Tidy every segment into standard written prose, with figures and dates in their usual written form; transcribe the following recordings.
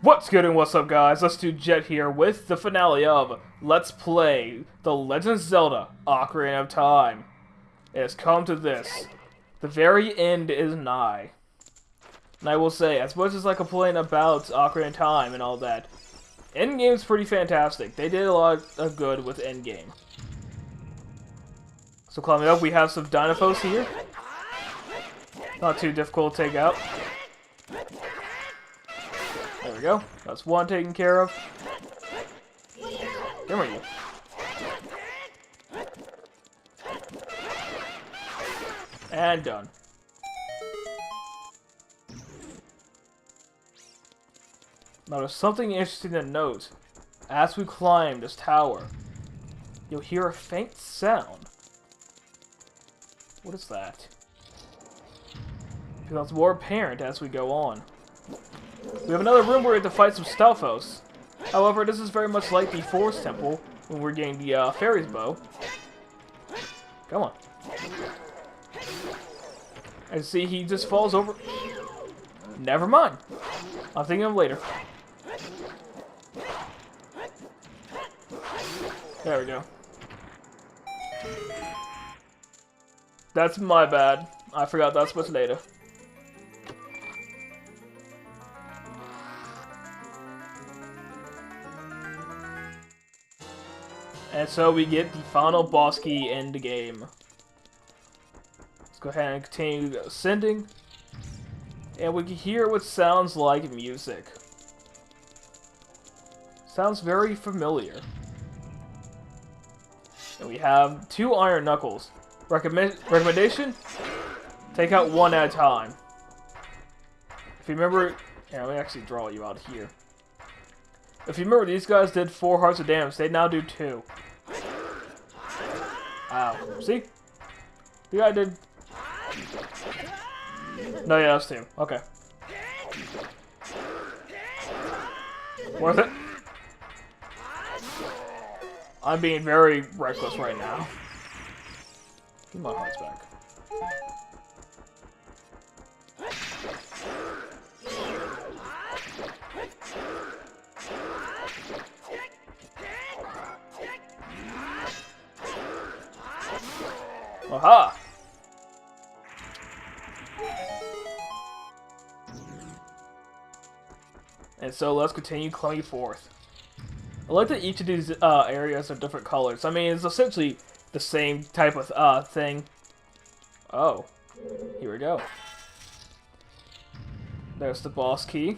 What's good and what's up, guys? Let's do Jet here with the finale of Let's Play The Legend of Zelda Ocarina of Time. It has come to this. The very end is nigh. And I will say, as much as I complain about Ocarina of Time and all that, Endgame's pretty fantastic. They did a lot of good with Endgame. So climbing up, we have some Dynafos here. Not too difficult to take out. There we go. That's one taken care of. There we go. And done. Now there's something interesting to note. As we climb this tower, you'll hear a faint sound. What is that? It becomes more apparent as we go on. We have another room where we have to fight some Stalfos. However, this is very much like the Forest Temple when we're getting the fairy's bow. Come on. And see, he just falls over. Never mind. I'm thinking of later. There we go. That's my bad. I forgot that's what's data. And so we get the final boss key in the game. Let's go ahead and continue ascending. And we can hear what sounds like music. Sounds very familiar. And we have 2 iron knuckles. Recommendation? Take out one at a time. If you remember... Here, let me actually draw you out here. If you remember, these guys did 4 hearts of damage. They now do 2. Ow. See? The guy did... No, yeah, that's 2. Okay. Worth it? I'm being very reckless right now. Give my hearts back. Aha! And so let's continue climbing forth. I like that each of these areas are different colors. I mean, it's essentially the same type of thing. Oh, here we go. There's the boss key.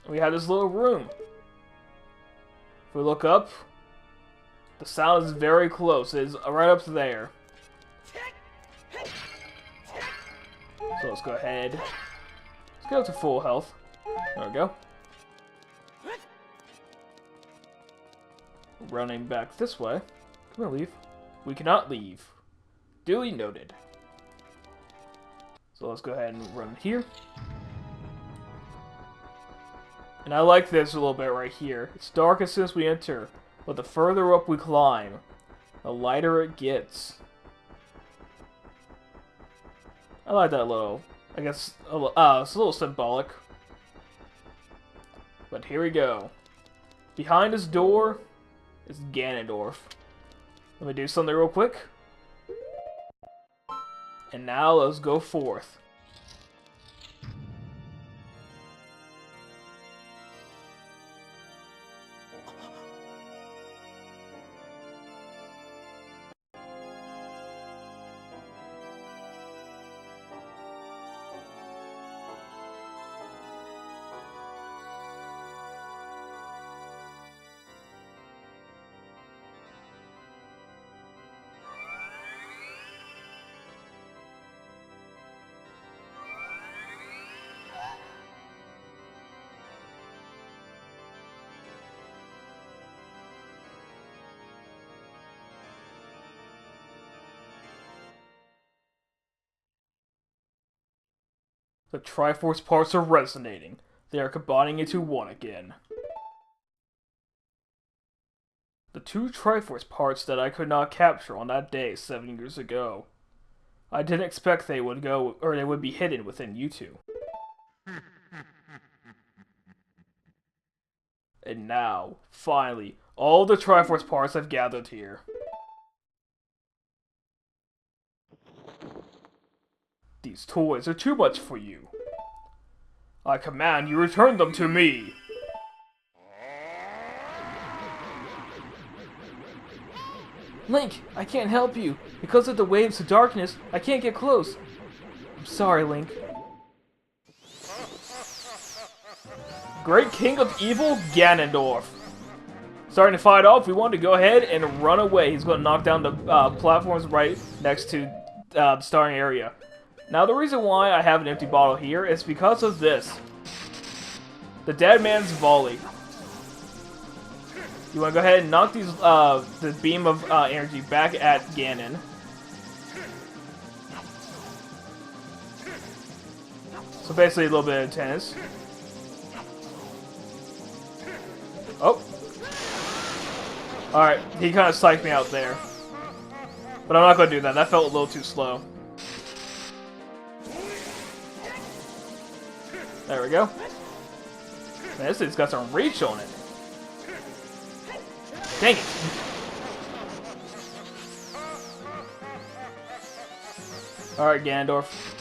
We have this little room. If we look up, the sound is very close. It is right up there. So let's go ahead. Let's go to full health. There we go. Running back this way. Can we leave? We cannot leave. Duly noted. So let's go ahead and run here. And I like this a little bit right here. It's dark as soon as we enter, but the further up we climb, the lighter it gets. I like that little, I guess, it's a little symbolic. But here we go. Behind this door is Ganondorf. Let me do something real quick. And now let's go forth. The Triforce parts are resonating. They are combining into one again. The 2 Triforce parts that I could not capture on that day 7 years ago. I didn't expect they would go, or they would be hidden within you two. And now, finally, all the Triforce parts have gathered here. These toys are too much for you. I command you return them to me. Link, I can't help you. Because of the waves of darkness, I can't get close. I'm sorry, Link. Great King of Evil, Ganondorf. Starting to fight off, we want to go ahead and run away. He's going to knock down the platforms right next to the starting area. Now, the reason why I have an empty bottle here is because of this. The Dead Man's Volley. You want to go ahead and knock these, the beam of energy back at Ganon. So basically a little bit of tennis. Oh. Alright, he kind of psyched me out there. But I'm not going to do that. That felt a little too slow. There we go. Man, this thing's got some reach on it. Dang it. Alright, Ganondorf.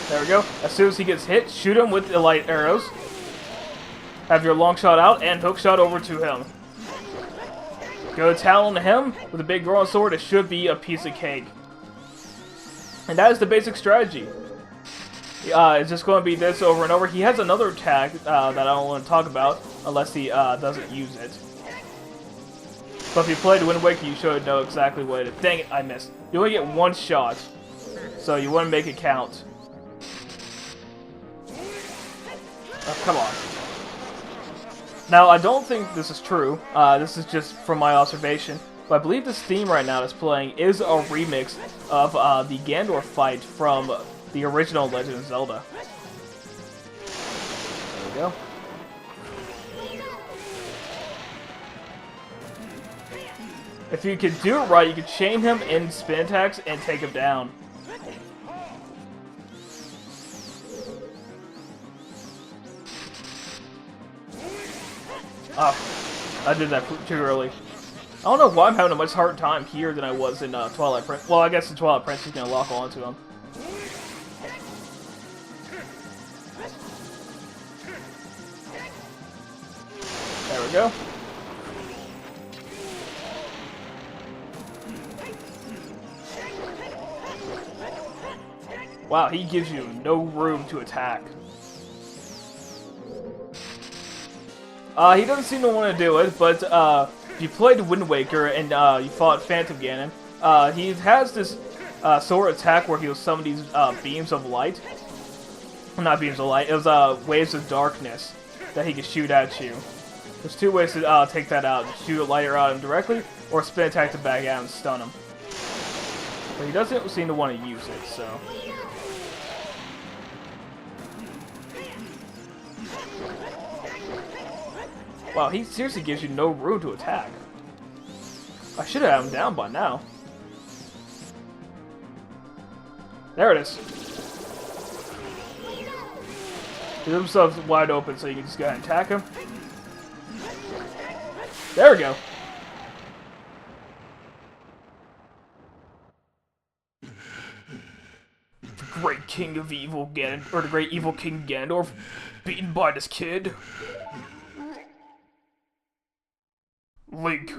There we go. As soon as he gets hit, shoot him with the light arrows. Have your long shot out and hook shot over to him. Go talon him with a big growing sword. It should be a piece of cake. And that is the basic strategy. It's just going to be this over and over. He has another attack that I don't want to talk about unless he doesn't use it. But if you played Wind Waker, you should know exactly what it is. Dang it, I missed. You only get one shot, so you want to make it count. Oh, come on. Now, I don't think this is true. This is just from my observation. But I believe this theme right now that's playing is a remix of the Ganondorf fight from the original Legend of Zelda. There we go. If you could do it right, you could chain him in spin attacks and take him down. Oh, I did that too early. I don't know why I'm having a much harder time here than I was in Twilight Prince. Well, I guess the Twilight Prince is going to lock onto him. There we go. Wow, he gives you no room to attack. He doesn't seem to want to do it, but if you played Wind Waker and you fought Phantom Ganon, he has this sort of attack where he'll summon these beams of light. Well, not beams of light, it was waves of darkness that he can shoot at you. There's two ways to take that out. Shoot a light at him directly, or spin attack the back out and stun him. But he doesn't seem to want to use it, so... Wow, he seriously gives you no room to attack. I should have him down by now. There it is. He leaves himself wide open so you can just go ahead and attack him. There we go. The great King of Evil Ganon, or the great evil King Ganondorf, beaten by this kid. Link.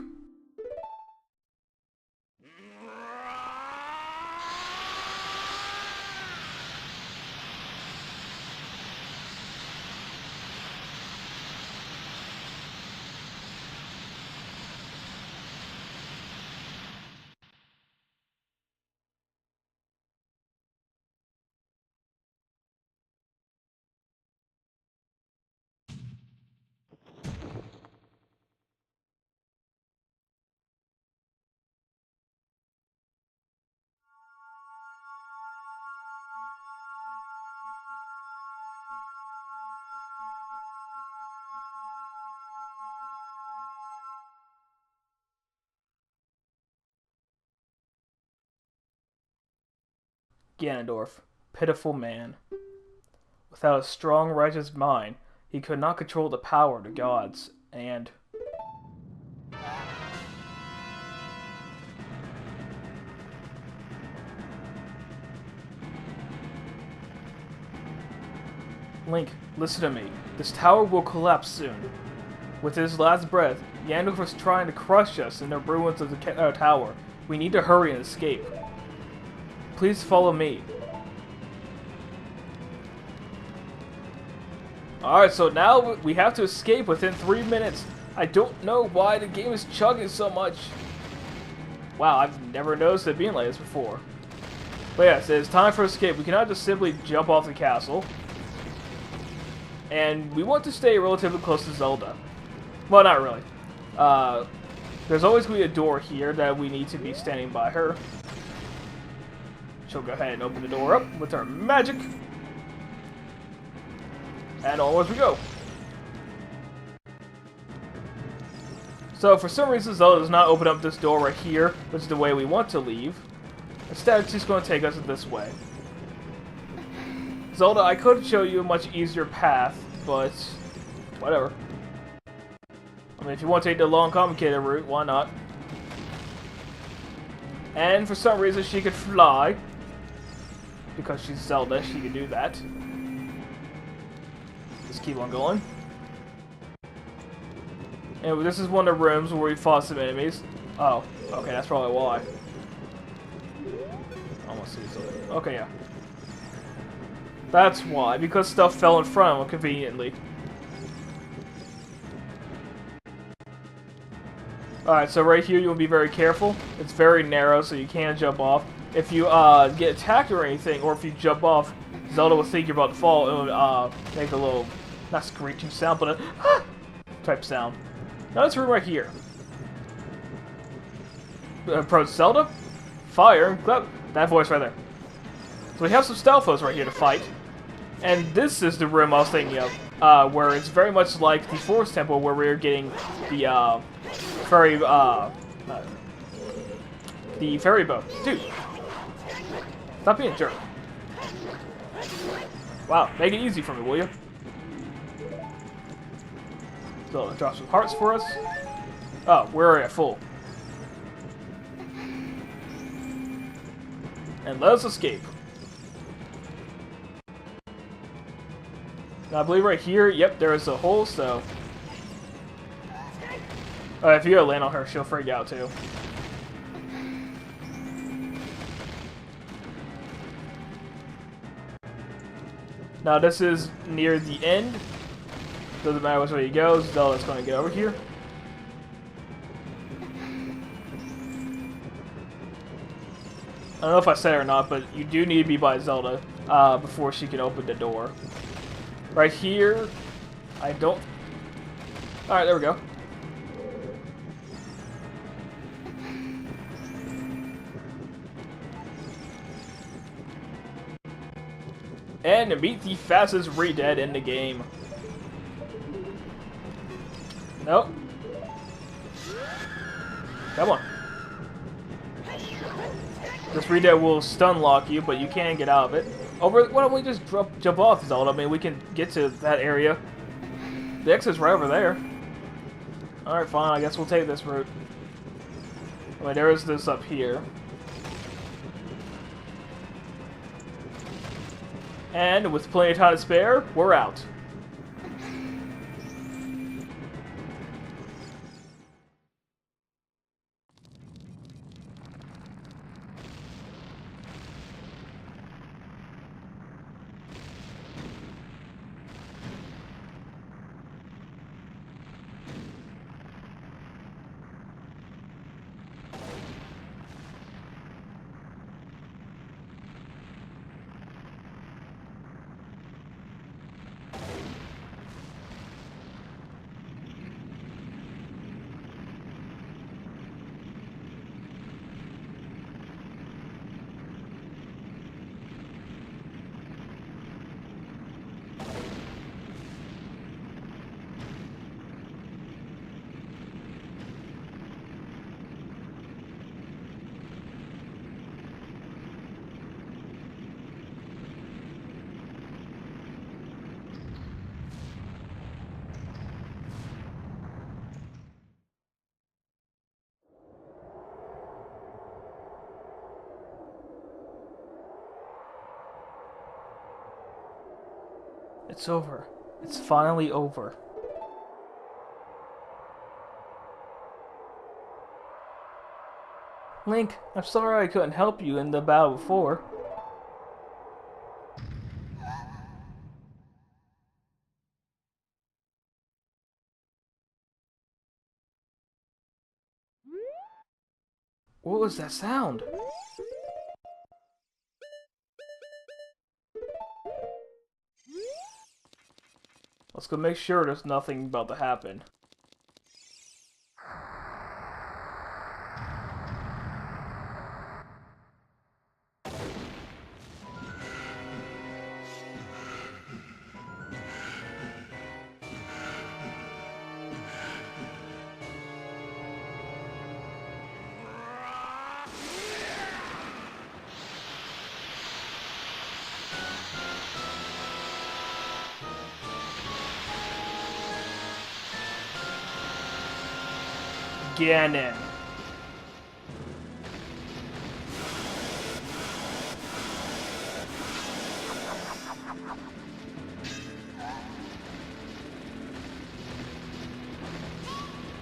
Ganondorf, pitiful man. Without a strong, righteous mind, he could not control the power of the gods, and... Link, listen to me. This tower will collapse soon. With his last breath, Ganondorf is trying to crush us in the ruins of the tower. We need to hurry and escape. Please follow me. Alright, so now we have to escape within 3 minutes. I don't know why the game is chugging so much. Wow, I've never noticed it being like this before. But yes, it's time for escape. We cannot just simply jump off the castle. And we want to stay relatively close to Zelda. Well, not really. There's always going to be a door here that we need to be standing by her. She'll go ahead and open the door up with her magic. And onwards we go. So, for some reason, Zelda does not open up this door right here, which is the way we want to leave. Instead, she's going to take us this way. Zelda, I could show you a much easier path, but whatever. I mean, if you want to take the long, complicated route, why not? And for some reason, she could fly. Because she's Zelda, she can do that. Just keep on going. And this is one of the rooms where we fought some enemies. Oh, okay, that's probably why. Almost see something. Okay, yeah. That's why, because stuff fell in front of him conveniently. Alright, so right here you'll be very careful. It's very narrow, so you can't jump off. If you get attacked or anything, or if you jump off, Zelda will think you're about to fall. It would make a little, not screeching sound, but a type sound. Now this room right here. Approach Zelda. Fire. That voice right there. So we have some stealth foes right here to fight. And this is the room I was thinking of, where it's very much like the Forest Temple, where we're getting the fairy bow. Dude, stop being a jerk. Wow, make it easy for me, will you? So, drop some hearts for us. Oh, we're at full. And let us escape. Now, I believe right here, yep, there is a hole, so... if you land on her, she'll freak out, too. Now, this is near the end. Doesn't matter which way you go, Zelda's going to get over here. I don't know if I said it or not, but you do need to be by Zelda before she can open the door. Right here, I don't... Alright, there we go. And meet the fastest re-dead in the game. Nope. Come on. This re-dead will stun lock you, but you can get out of it. Why don't we just jump off, Zelda? I mean, we can get to that area. The exit's right over there. Alright, fine. I guess we'll take this route. Wait, there is this up here. And with plenty of time to spare, we're out. It's over. It's finally over. Link, I'm sorry I couldn't help you in the battle before. What was that sound? Let's go make sure there's nothing about to happen. Ganon.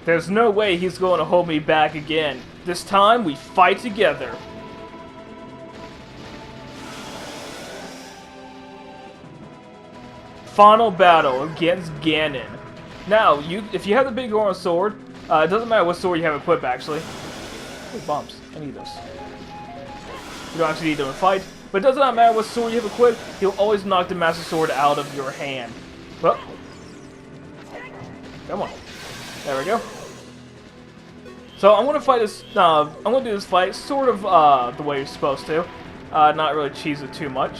There's no way he's going to hold me back again. This time, we fight together. Final battle against Ganon. Now, if you have the big orange sword, it doesn't matter what sword you have equipped, actually. Oh, bombs. I need those. You don't actually need them to fight, but it does not matter what sword you have equipped, he'll always knock the Master Sword out of your hand. Well, come on. There we go. So I'm gonna fight this. I'm gonna do this fight sort of the way you're supposed to, not really cheese it too much.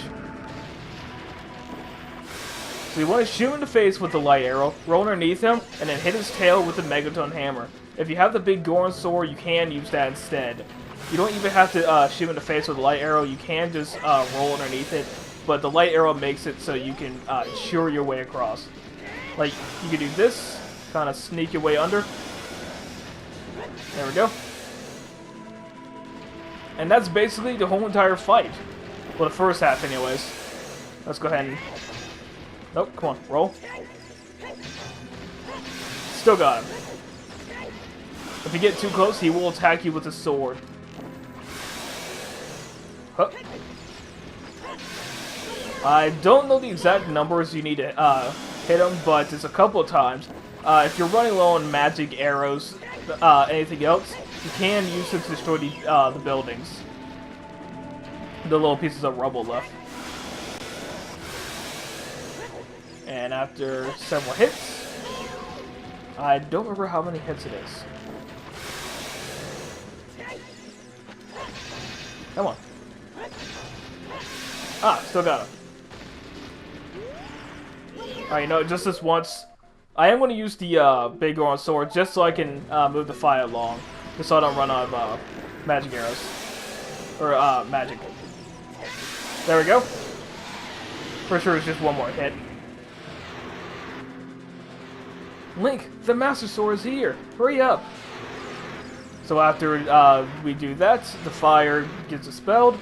So you want to shoot him in the face with the light arrow, roll underneath him, and then hit his tail with the Megaton Hammer. If you have the big Goron sword, you can use that instead. You don't even have to shoot him in the face with the light arrow. You can just roll underneath it, but the light arrow makes it so you can shear your way across. Like you can do this, kind of sneak your way under. There we go. And that's basically the whole entire fight. Well, the first half anyways. Let's go ahead and... Nope, come on, roll. Still got him. If you get too close, he will attack you with his sword. Huh. I don't know the exact numbers you need to hit him, but it's a couple of times. If you're running low on magic arrows, anything else, you can use it to destroy the buildings. The little pieces of rubble left. And after several hits, I don't remember how many hits it is. Come on. Ah, still got him. Alright, you know, just this once. I am going to use the big Goron sword just so I can move the fight along. Just so I don't run out of magic arrows. Or magic. There we go. For sure it's just one more hit. Link, the Master Sword is here! Hurry up! So after we do that, the fire gets dispelled.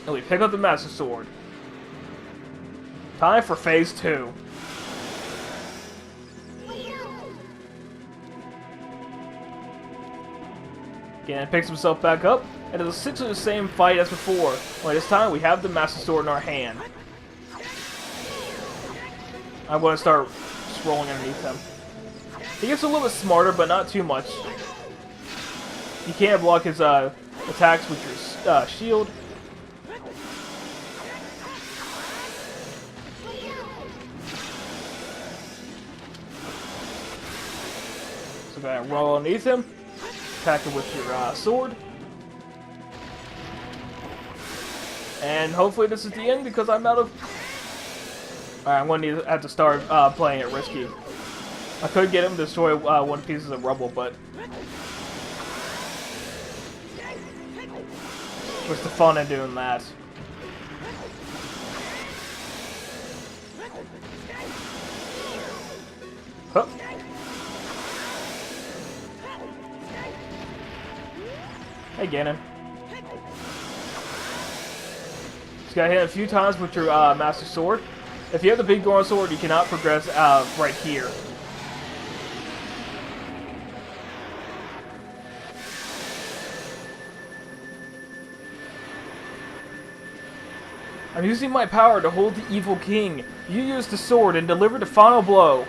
And we pick up the Master Sword. Time for Phase 2. Ganon picks himself back up, and it's essentially the same fight as before. Only this time we have the Master Sword in our hand. I'm going to start rolling underneath him. He gets a little bit smarter, but not too much. You can't block his attacks with your shield. So go ahead and roll underneath him. Attack him with your sword. And hopefully this is the end because I'm out of... Alright, I'm going to have to start playing it risky. I could get him to destroy one pieces of rubble, but... What's the fun in doing that? Huh. Hey, Ganon. Just gotta hit a few times with your Master Sword. If you have the big Goron sword, you cannot progress right here. I'm using my power to hold the evil king. You use the sword and deliver the final blow.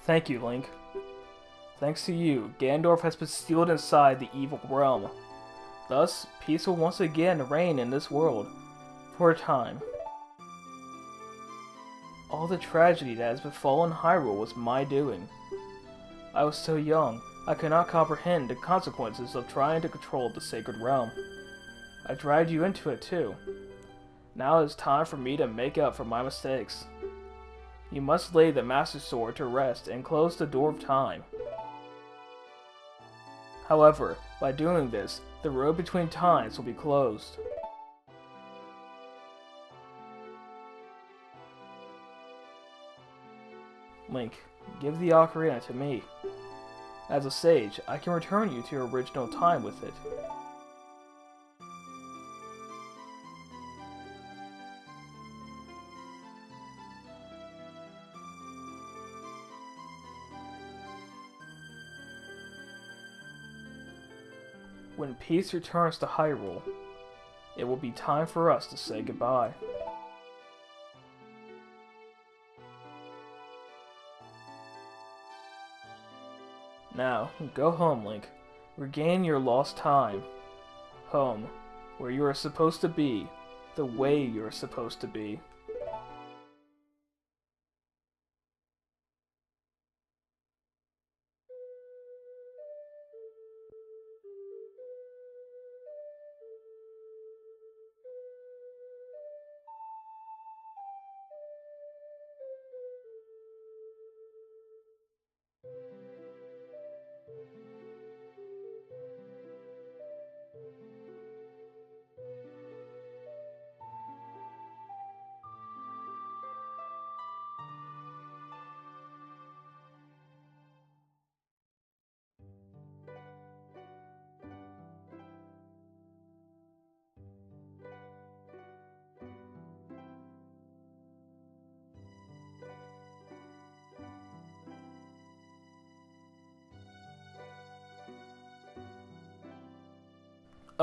Thank you, Link. Thanks to you, Ganondorf has been sealed inside the evil realm. Thus, peace will once again reign in this world, for a time. All the tragedy that has befallen Hyrule was my doing. I was so young, I could not comprehend the consequences of trying to control the sacred realm. I dragged you into it too. Now it is time for me to make up for my mistakes. You must lay the Master Sword to rest and close the door of time. However, by doing this, the road between times will be closed. Link, give the Ocarina to me. As a sage, I can return you to your original time with it. When peace returns to Hyrule, it will be time for us to say goodbye. Now, go home, Link. Regain your lost time. Home, where you are supposed to be, the way you are supposed to be.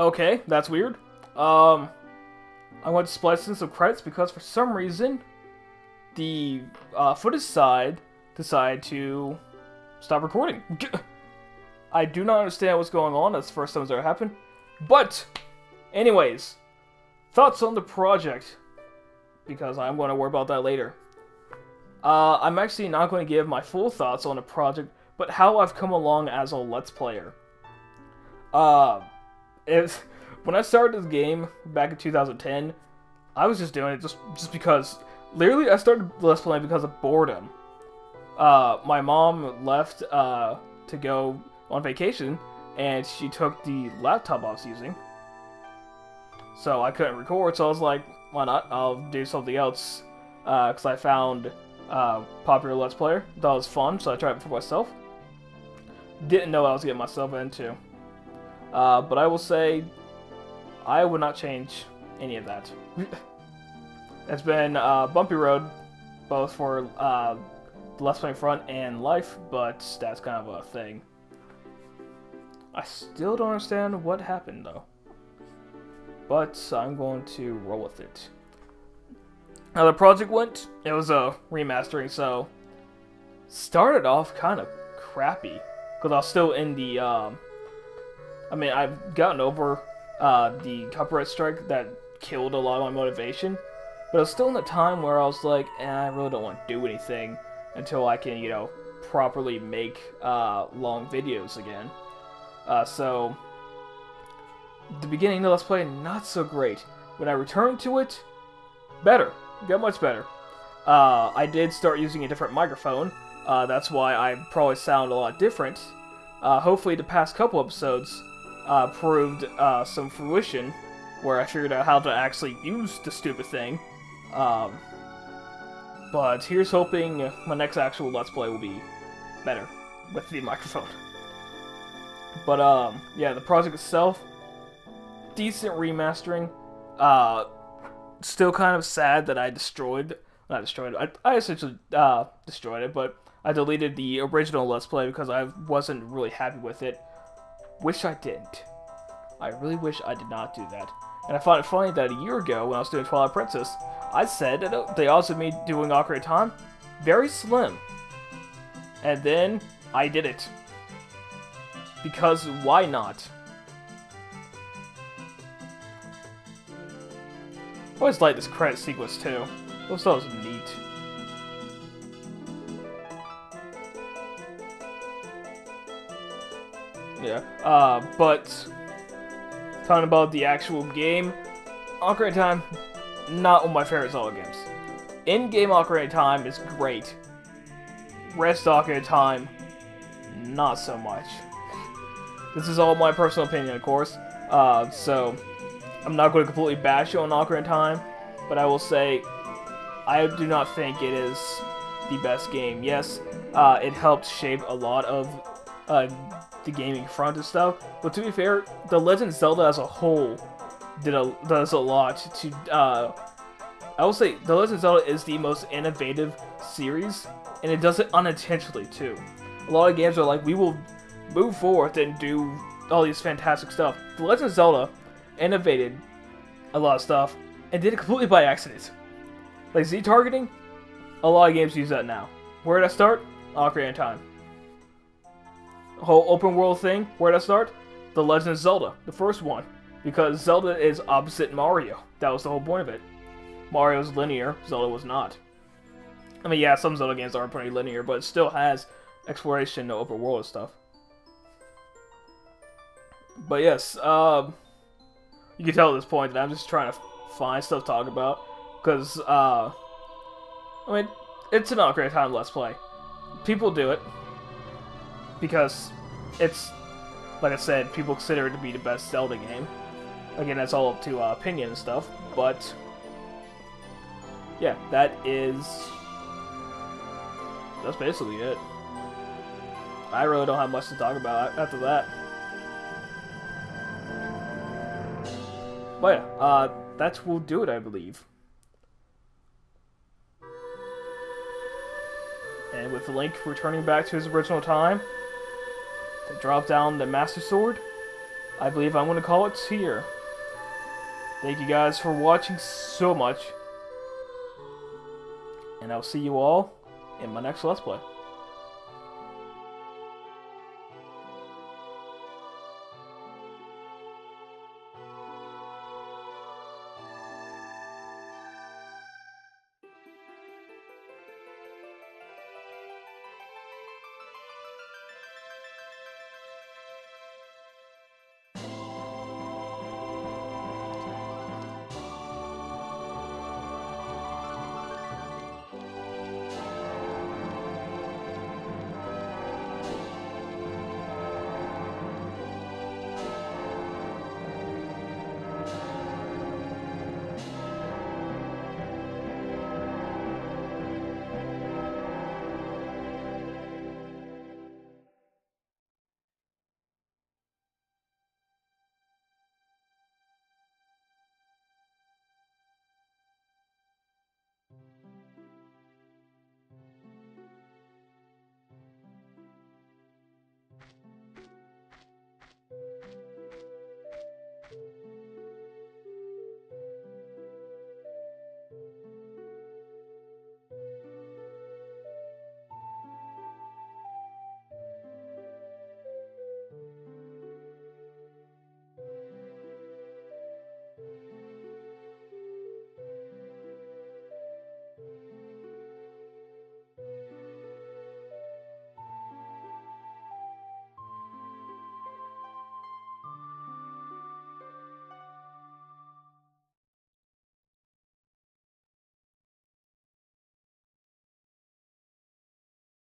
Okay, that's weird. I want to splice in some credits because for some reason, the footage side decided to stop recording. I do not understand what's going on. That's the first time it's ever happened. But, anyways, thoughts on the project, because I'm going to worry about that later. I'm actually not going to give my full thoughts on the project, but how I've come along as a Let's Player. When I started this game back in 2010, I was just doing it just because. Literally, I started Let's Playing because of boredom. My mom left to go on vacation, and she took the laptop I was using. So I couldn't record, so I was like, why not? I'll do something else. Because I found popular Let's Player. Thought it was fun, so I tried it for myself. Didn't know what I was getting myself into. But I will say, I would not change any of that. It's been a bumpy road, both for the Let's Play front and life, but that's kind of a thing. I still don't understand what happened, though. But I'm going to roll with it. How the project went, it was a remastering, so started off kind of crappy, because I was still in the, I mean, I've gotten over the copyright strike that killed a lot of my motivation, but I was still in the time where I was like, I really don't want to do anything until I can, you know, properly make long videos again. So, the beginning of Let's Play, not so great. When I returned to it, better. Got much better. I did start using a different microphone. That's why I probably sound a lot different. Hopefully the past couple episodes proved some fruition, where I figured out how to actually use the stupid thing. But here's hoping my next actual Let's Play will be better with the microphone. But yeah, the project itself, decent remastering. Still kind of sad that I essentially destroyed it, but I deleted the original Let's Play because I wasn't really happy with it. Wish I didn't. I really wish I did not do that. And I found it funny that a year ago, when I was doing Twilight Princess, I said that the odds of me doing Ocarina of Time, very slim. And then, I did it. Because, why not? I always like this credit sequence, too. I thought it was neat. Yeah, but talking about the actual game, Ocarina of Time, not one of my favorite Zelda games. In-game Ocarina of Time is great. Rest Ocarina of Time, not so much. This is all my personal opinion, of course. So I'm not going to completely bash on Ocarina of Time, but I will say I do not think it is the best game. Yes, it helped shape a lot of the gaming front and stuff, but to be fair, The Legend of Zelda as a whole does a lot to, I will say, The Legend of Zelda is the most innovative series, and it does it unintentionally, too. A lot of games are like, we will move forward and do all these fantastic stuff. The Legend of Zelda innovated a lot of stuff, and did it completely by accident. Like Z-targeting, a lot of games use that now. Where did I start? Ocarina of Time. Whole open world thing, where did I start? The Legend of Zelda, the first one. Because Zelda is opposite Mario. That was the whole point of it. Mario's linear, Zelda was not. I mean, yeah, some Zelda games are pretty linear, but it still has exploration, open world and stuff. But yes, you can tell at this point that I'm just trying to find stuff to talk about. Because, I mean, it's an Ocarina of Time Let's Play. People do it. Because it's, like I said, people consider it to be the best Zelda game. Again, that's all up to opinion and stuff, but yeah, that's basically it. I really don't have much to talk about after that. But yeah, that will do it, I believe. And with Link returning back to his original time, to drop down the Master Sword, I believe I'm going to call it here. Thank you guys for watching so much. And I'll see you all in my next Let's Play.